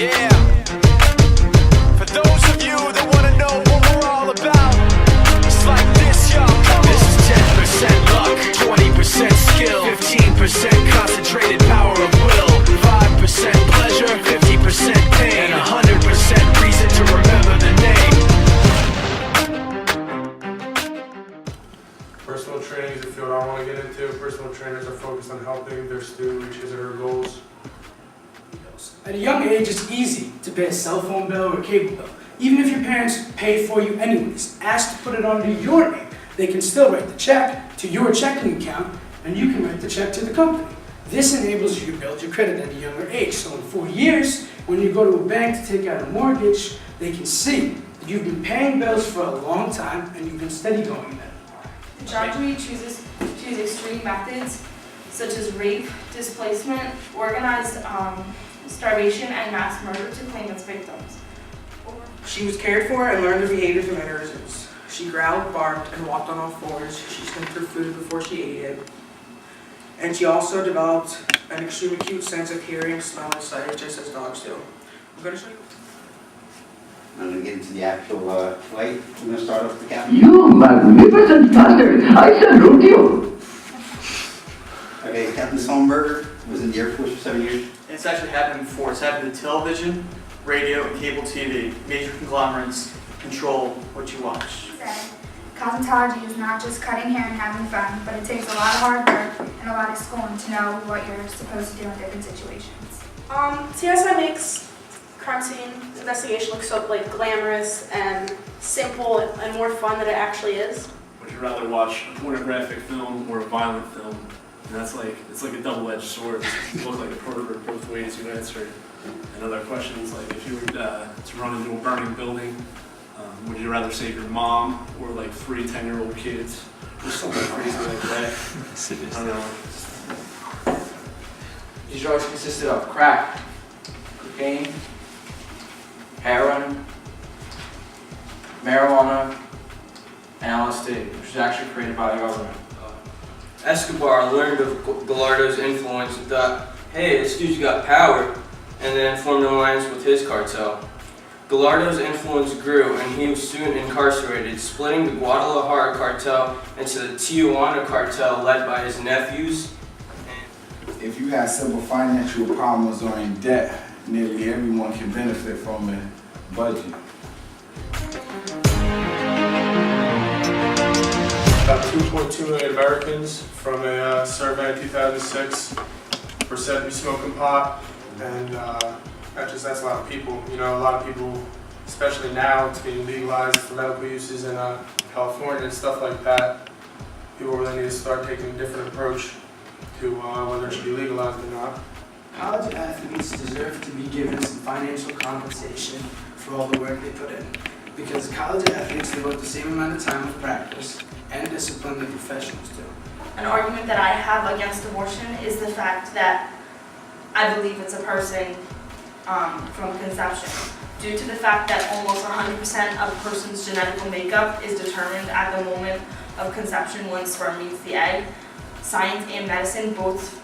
Yeah. For those of you that want to know what we're all about, it's like this, y'all. This is 10% luck, 20% skill, 15% concentrated power of will, 5% pleasure, 50% pain, and 100% reason to remember the name. Personal training is a field I want to get into. Personal trainers are focused on helping their student reach his or her goals. At a young age, it's easy to pay a cell phone bill or a cable bill. Even if your parents paid for you anyways, asked to put it under your name, they can still write the check to your checking account, and you can write the check to the company. This enables you to build your credit at a younger age. So in 4 years, when you go to a bank to take out a mortgage, they can see that you've been paying bills for a long time and you've been steady going there. The job jury choose extreme methods such as rape, displacement, organized starvation, and mass murder to claim its victims. She was cared for and learned the behaviors of mannerisms. She growled, barked, and walked on all fours. She sniffed her food before she ate it. And she also developed an extremely acute sense of hearing, smell, and sight, just as dogs do. I'm going to show you. I'm going to get into the actual fight. I'm going to start off with the captain. You magnificent bastard! I salute you! Okay, Captain Sonberger was in the Air Force for 7 years. It's actually happened before. It's happened in television, radio, and cable TV. Major conglomerates control what you watch. Cosmetology is not just cutting hair and having fun, but it takes a lot of hard work and a lot of schooling to know what you're supposed to do in different situations. CSI makes crime scene investigation look so glamorous and simple and more fun than it actually is. Would you rather watch a pornographic film or a violent film? And that's it's like a double-edged sword. You look like a pervert both ways you answer. And other questions like if you were to run into a burning building, would you rather save your mom or like 3 10-year-old kids? Or something crazy like that. I don't know. These drugs consisted of crack, cocaine, heroin, marijuana, and LSD, which was actually created by the government. Escobar learned of Gallardo's influence and thought, hey, this dude's got power, and then formed an alliance with his cartel. Gallardo's influence grew, and he was soon incarcerated, splitting the Guadalajara cartel into the Tijuana cartel led by his nephews. If you have simple financial problems or in debt, nearly everyone can benefit from a budget. About 2.2 million Americans from a survey in 2006 were said to be smoking pot, and that's a lot of people. You know, a lot of people, especially now, it's being legalized for medical uses in California and stuff like that. People really need to start taking a different approach to whether it should be legalized or not. College athletes deserve to be given some financial compensation for all the work they put in, because college athletes devote the same amount of time of practice and discipline that professionals do. An argument that I have against abortion is the fact that I believe it's a person from conception, due to the fact that almost 100% of a person's genetic makeup is determined at the moment of conception when sperm meets the egg. Science and medicine both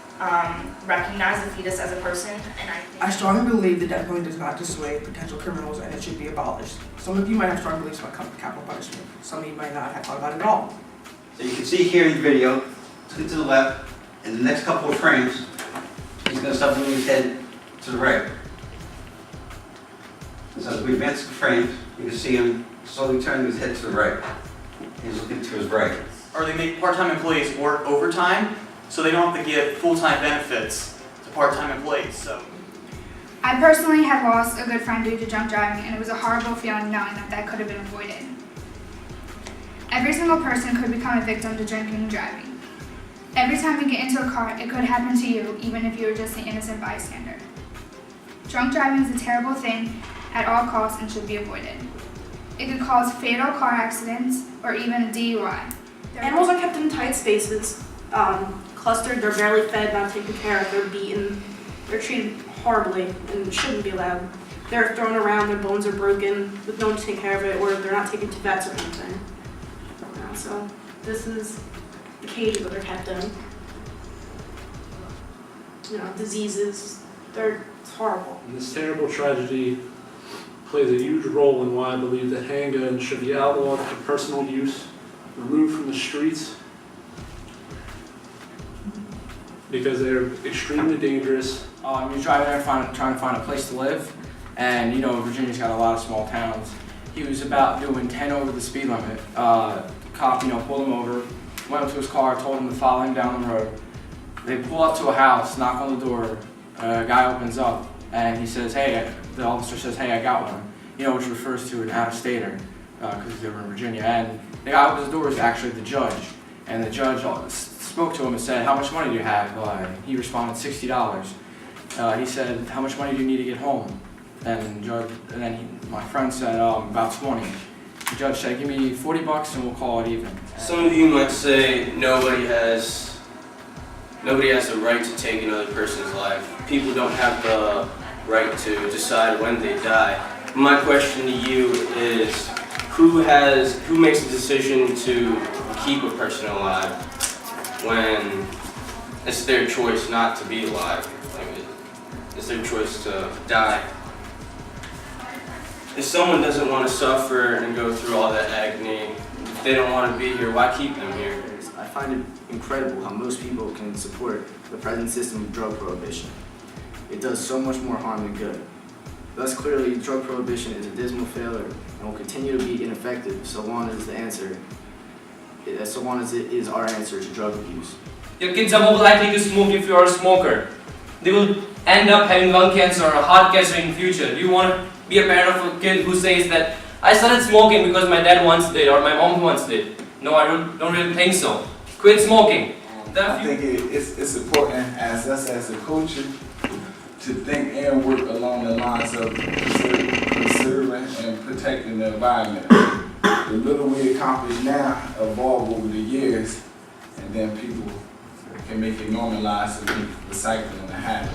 recognize the fetus as a person, and I strongly believe the death penalty does not dissuade potential criminals and it should be abolished. Some of you might have strong beliefs about capital punishment. Some of you might not have thought about it at all. So you can see here in the video, to the left, in the next couple of frames, he's going to start moving his head to the right. And so as we advance the frames, you can see him slowly turning his head to the right. He's looking to his right. Or they make part-time employees work overtime, so they don't have to give full-time benefits to part-time employees. So, I personally have lost a good friend due to drunk driving, and it was a horrible feeling knowing that could have been avoided. Every single person could become a victim to drinking and driving. Every time you get into a car, it could happen to you, even if you were just an innocent bystander. Drunk driving is a terrible thing at all costs and should be avoided. It could cause fatal car accidents or even a DUI. Animals are kept in tight spaces, clustered, they're barely fed, not taken care of, they're beaten, they're treated horribly and shouldn't be allowed. They're thrown around, their bones are broken with no one to take care of it, or they're not taken to vets or anything. So this is the cages that they're kept in. You know, diseases, they're horrible. And this terrible tragedy plays a huge role in why I believe that handguns should be outlawed for personal use, removed from the streets, because they're extremely dangerous. You're driving there trying to find a place to live, and you know Virginia's got a lot of small towns. He was about doing 10 over the speed limit. Cop, pulled him over, went up to his car, told him to follow him down the road. They pull up to a house, knock on the door. A guy opens up, and he says, "Hey," the officer says, "Hey, I got one," which refers to an out-of-stater, because they were in Virginia. And the guy opens the door is actually the judge, and the judge spoke to him and said, "How much money do you have?" He responded, $60. He said, "How much money do you need to get home?" And my friend said, "About 20. The judge said, "Give me $40 and we'll call it even." Some of you might say nobody has the right to take another person's life. People don't have the right to decide when they die. My question to you is, who makes the decision to keep a person alive when it's their choice not to be alive? It's their choice to die. If someone doesn't want to suffer and go through all that agony, if they don't want to be here, why keep them here? I find it incredible how most people can support the present system of drug prohibition. It does so much more harm than good. Thus, clearly, drug prohibition is a dismal failure and will continue to be ineffective so long as it is our answer to drug abuse. Your kids are more likely to smoke if you are a smoker. They will end up having lung cancer or heart cancer in the future. Do you want to be a parent of a kid who says that I started smoking because my dad once did or my mom once did? No, I don't really think so. Quit smoking. I think it's important as us as a culture to think and work along the lines of conserving and protecting the environment. The little we accomplish now evolve over the years, and then people can make it normalized and make recycling a habit.